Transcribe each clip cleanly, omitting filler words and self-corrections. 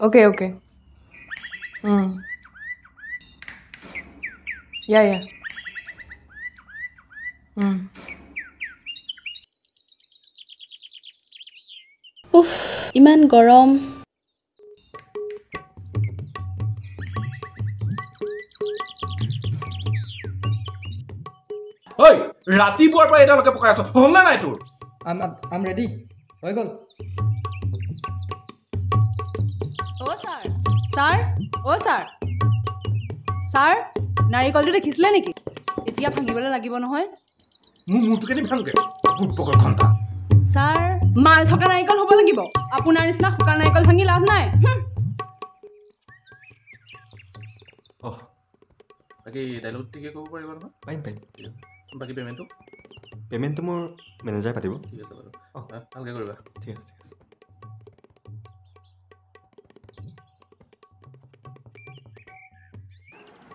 Okay, okay. Hmm. Yeah, yeah. Hmm. উফ ইমান গৰম ঐ ৰাতিপুৱাৰ পৰা এতিয়ালৈকে পকাই আছ হ'ল নে নাই তোৰ আম ৰেডি হৈ গ'ল অ' ছাৰ ছাৰ অ' ছাৰ ছাৰ নাৰিকলটো দেখিছিলে নেকি এতিয়া ভাঙিবলৈ লাগিব নহয় মোৰ মূৰটোকে দি ভাংকে বুটপকৰ ঘণ্টা ছাৰ মাল থকা নাৰিকল হ'ব লাগিব আপোনাৰ নিচিনা শুকান নাৰিকল ভাঙি লাভ নাই বাকী ডাইলগ ঠিকে ক'ব পাৰিব নহয় পাৰিম বাকী পে'মেণ্টটো পে'মেণ্টটো মোৰ মেনেজাৰে পাতিব ঠিক আছে বাৰু ভালকৈ কৰিবা ঠিক আছে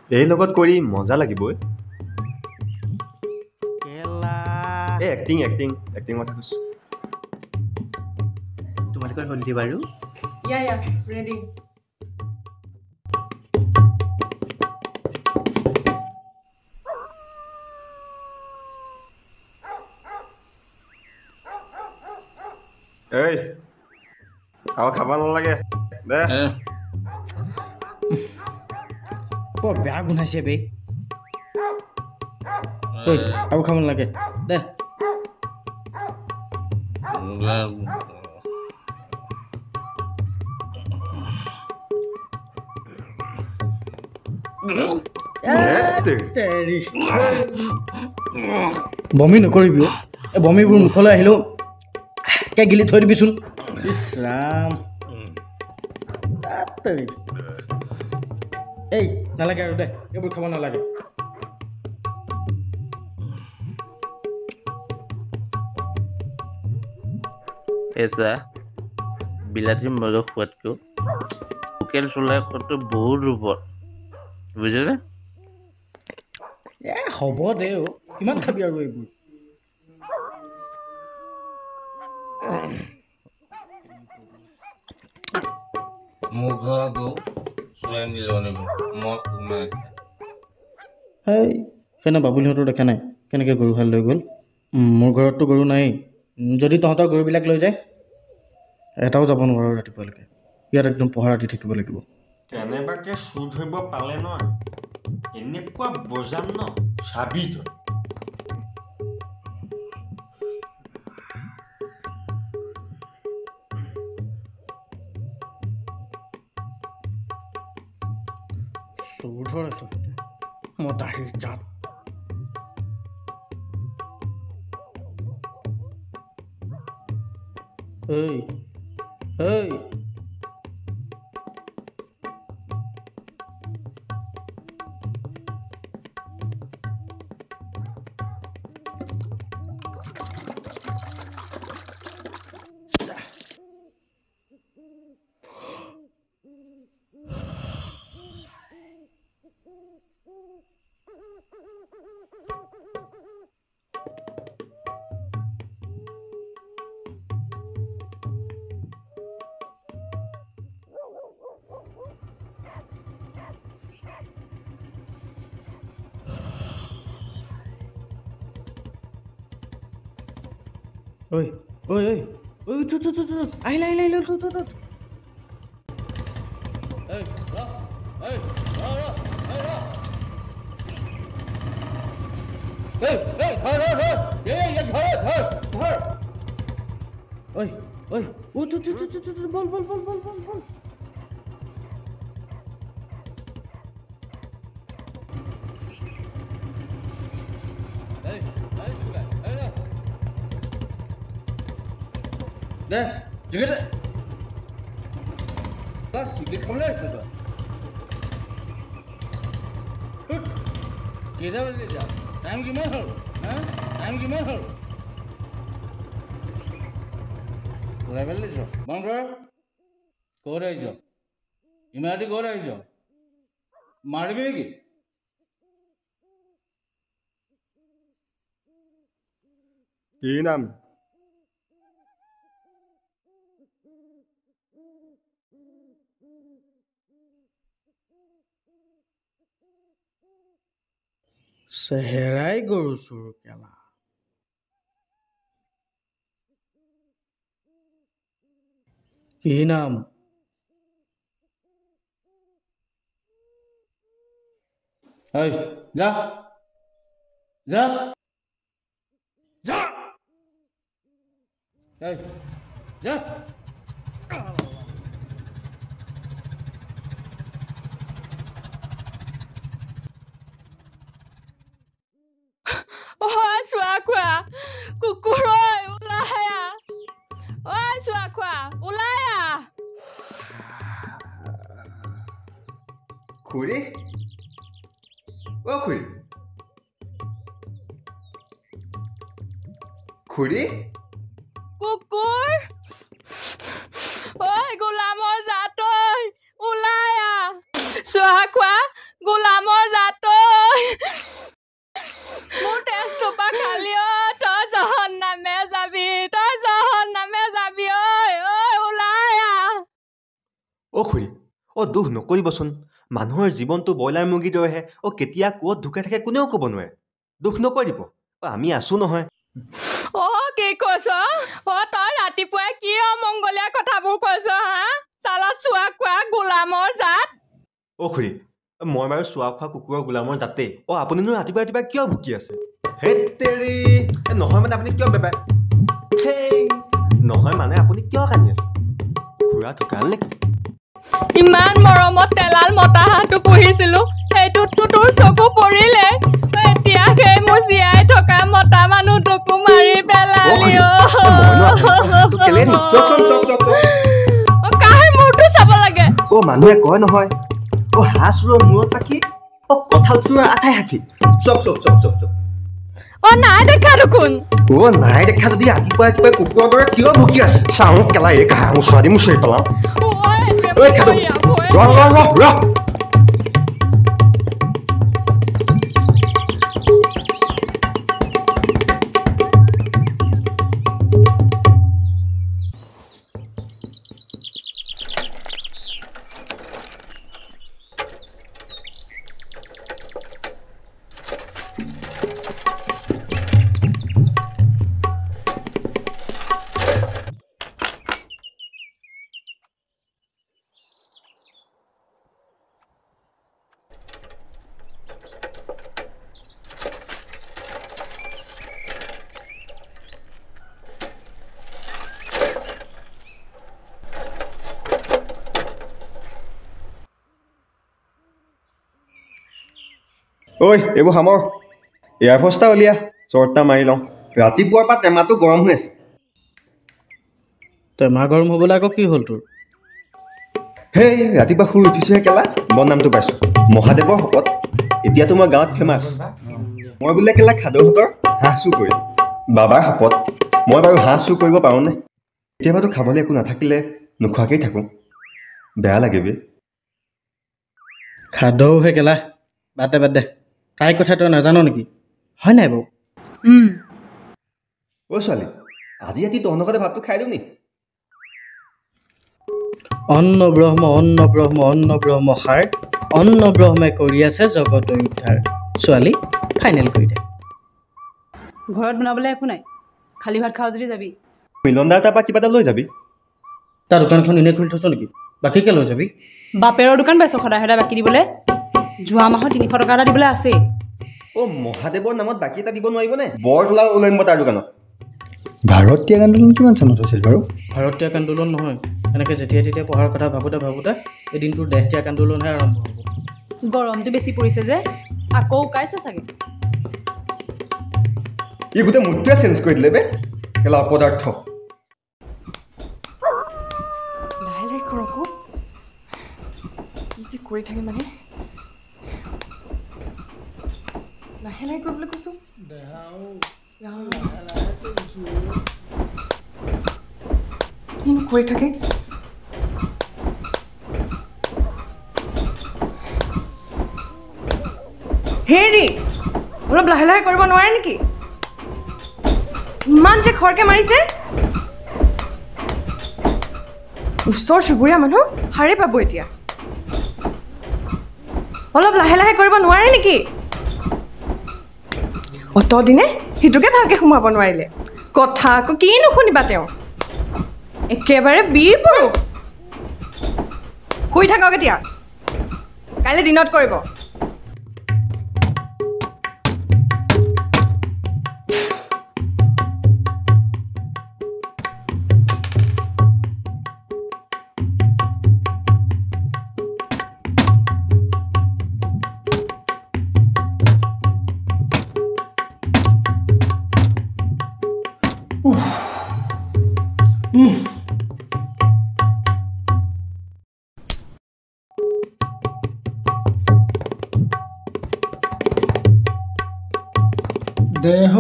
এই লগত কৰি মজা লাগিবই এই এক্টিং কথা কৈছোঁ তোমালোকৰ হলদি বাৰু Yeah, yeah. Ready. এই আৰু খাব নালাগে দে বৰ বেয়া গোন্ধাইছে বে আৰু খাব নালাগে দে বমি নকৰিবি এই বমিবোৰ মুখলৈ আহিলেও কে গিলি থৈ দিবিচোন ইছ ৰাম এই নালাগে আৰু দে এইবোৰ খাব নালাগে এছা বিলাতী মজা খোৱাতকৈ লোকেল চলাই খোৱাটো বহুত ওপৰত বুজিছেনে হ'ব দে অ' কিমান খাবি আৰু এইবোৰ মোৰ ঘৰ আকৌ চলাই নিলে মই সোমাই হেই সেইদিনা বাবুলিহঁতৰ দেখা নাই কেনেকৈ গৰুহাল লৈ গ'ল মোৰ ঘৰততো গৰু নাই যদি তহঁতৰ গৰুবিলাক লৈ যায় এটাও যাব নোৱাৰো ৰাতিপুৱালৈকে ইয়াত একদম পহৰা দি থাকিব লাগিব কেনেবাকে চুৰ ধৰিব পালে ন এনেকুৱা বজাম ন চাবি তই চোৰ ধৰ আছে মই দাহিৰ জাত এই এই ঐ ঐ ঐ ঐ আহিলে আহিলে ঐ ঐ বল বল বল বল বল বল দে জিগিরে বাস জিগিরে খামলে আছে তো কেদা বলে যা টাইম কিমান হল হ্যাঁ টাইম কিমান হল লেভেল দিছ বন্ধ ক'ত আহিছ ইমানটি ক'ত আহিছ মাৰিবি নেকি কি নাম চেহেৰাই গৰু চোৰ কেলা কি নাম ঐ যা যা যা ঐ যা Ôi xóa quả Cú rồi Ulai à Ôi xóa quả Ulai à খুৰী অ' খুৰী খুৰী Kukur Ôi gulamor জাত ơi Ulai à Xóa quả gulamor জাত ơi মোৰ তেজটো পা খালি তই জহন নামে যাবি ঐ ওলাই আহ অ' খুৰী অ' দুখ নকৰিবচোন মানুহৰ জীৱনটো ব্ৰইলাৰ মুৰ্গীৰ দৰেহে অ' কেতিয়া ক'ত ঢুকাই থাকে কোনেও ক'ব নোৱাৰে দুখ নকৰিব অ' আমি আছো নহয় কি কৈছ তই ৰাতিপুৱাই কি অমংগলীয়া কথাবোৰ কৈছ হা চালা চোৱা কোৱা গোলামৰ জাত অ' খুৰী মই বাৰু চোৱা খোৱা কুকুৰৰ গোলামৰ জাতেই অ' আপুনিনো ৰাতিপুৱা ৰাতিপুৱা কিয় ভুকি আছে হেত তেৰি নহয় মানে আপুনি কিয় বেবাই নহয় মানে আপুনি কিয় কান্দি আছে খুৰা ঢুকাল নেকি ইমান মৰমত তেলাল মতা হাঁহটো পুহিছিলো সেইটোততো তোৰ চকু পৰিলে এতিয়া সেই মোৰ জীয়াই থকা মতা মানুহটোকো মাৰি পেলালি কাহে মূৰটো চাব লাগে অ' মানুহে কয় নহয় অ' হাঁহ চোৰৰ মূৰত পাখি অ' কঁঠাল চোৰৰ আঠাই সাখি চক নাই দেখা দেখোন অ' নাই দেখা যদি ৰাতিপুৱা ৰাতিপুৱা কুকুৰৰ দৰে কিয় ভুকি আছে চাওঁ কেলা এই কাঁহ মোচোৱাদি মোচৰি পেলাওঁ ঐ খাদো ৰ ঐ এইবোৰ সামৰ এয়াৰফৰ্চটা উলিয়া চৰ্টটা মাৰি লওঁ ৰাতিপুৱাৰ পৰা টেমাটো গৰম হৈ আছে টেমা গৰম হ'বলৈ আকৌ কি হ'ল তোৰ হেই ৰাতিপুৱা শুই উঠিছোহে কেলা বদনামটো পাইছোঁ মহাদেৱৰ শপত এতিয়াতো মই গাঁৱত ফেমাছ মই বোলে কেলা খাদৌহঁতৰ হাঁহ চুৰ কৰিম বাবাৰ শপত মই বাৰু হাঁহ চুৰ কৰিব পাৰোঁনে কেতিয়াবাতো খাবলৈ একো নাথাকিলে নোখোৱাকেই থাকোঁ বেয়া লাগে বে খাদৌহে কেলা বাদ দে তাইৰ কথা তই নাজানো নেকি হয় নাই বাৰু অ' ছোৱালী আজি ৰাতি তহঁতৰ ঘৰতে ভাতটো খাই দিওঁ নি অন্ন ব্ৰহ্ম সাৰ অন্ন ব্ৰহ্মে কৰি আছে জগতৰ উদ্ধাৰ ছোৱালী ফাইনেল কৰি দে ঘৰত বনাবলৈ একো নাই খালী ভাত খাওঁ যদি যাবি মিলনদাৰ তাৰপৰা কিবা এটা লৈ যাবি তাৰ দোকানখন এনেই খুলি থৈছ নেকি বাকীকে লৈ যাবি বাপেৰৰ দোকান পাইছ সদায় সদায় বাকী দিবলৈ যোৱা মাহত 300 টকা এটা দিবলৈ আছেই অ' মহাদেৱৰ নামত বাকী এটা দিব নোৱাৰিবনে বৰ তোলা ওলাই নিব তাৰ দোকানত ভাৰতীয় আন্দোলন কিমান চনত হৈছিল বাৰু ভাৰতীয় আন্দোলন নহয় এনেকৈ যেতিয়া তেতিয়া পঢ়াৰ কথা ভাবোঁতে এদিনটোৰ দেশত্যাগ আন্দোলনহে আৰম্ভ হ'ব গৰমটো বেছি পৰিছে যে আকৌ উকাইছে চাগে ই গোটেই মুদ্ৰায়ে চেঞ্জ কৰি দিলে বে কেলা অপদাৰ্থ লাহে কৰ আকৌ কি যে কৰি থাকে মানে লাহে কৰিবলৈ কৈছোঁ কিনো কৰি থাকে হেৰি অলপ লাহে লাহে কৰিব নোৱাৰে নেকি ইমান যে খৰকে মাৰিছে ওচৰ চুবুৰীয়া মানুহ হাৰে পাব এতিয়া অলপ লাহে লাহে কৰিব নোৱাৰে নেকি অতদিনে সিটোকে ভালকৈ সোমাব নোৱাৰিলে কথা আকৌ কি নুশুনিবা তেওঁ একেবাৰে বীৰ পুৰুষ শুই থাকক এতিয়া কাইলৈ দিনত কৰিব দেহ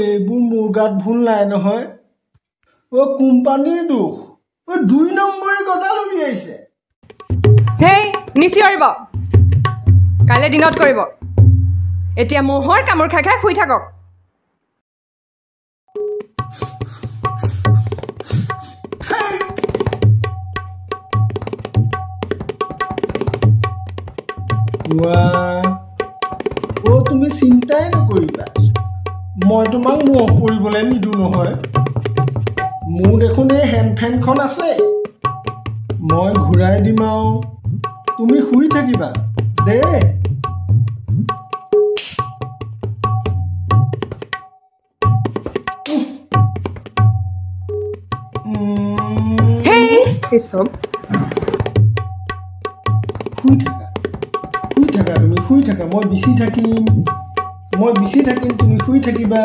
এইবোৰ মোৰ গাত ভুল নাই নহয় কোম্পানীৰ দুখ 2 নম্বৰী গজাল উলিয়াইছে হেই নিচিঞৰিব কাইলৈ দিনত কৰিব এতিয়া মহৰ কামোৰ খাই খাই শুই থাকক তুমি চিন্তাই নকৰিবা মই তোমাক মহ কৰিবলৈ নিদো নহয় মোৰ দেখোন এই হেণ্ড ফেনখন আছে মই ঘূৰাই দিম আৰু তুমি শুই থাকিবা দে চব শুই থাকা তুমি শুই থাকা মই বিচি থাকিম তুমি শুই থাকিবা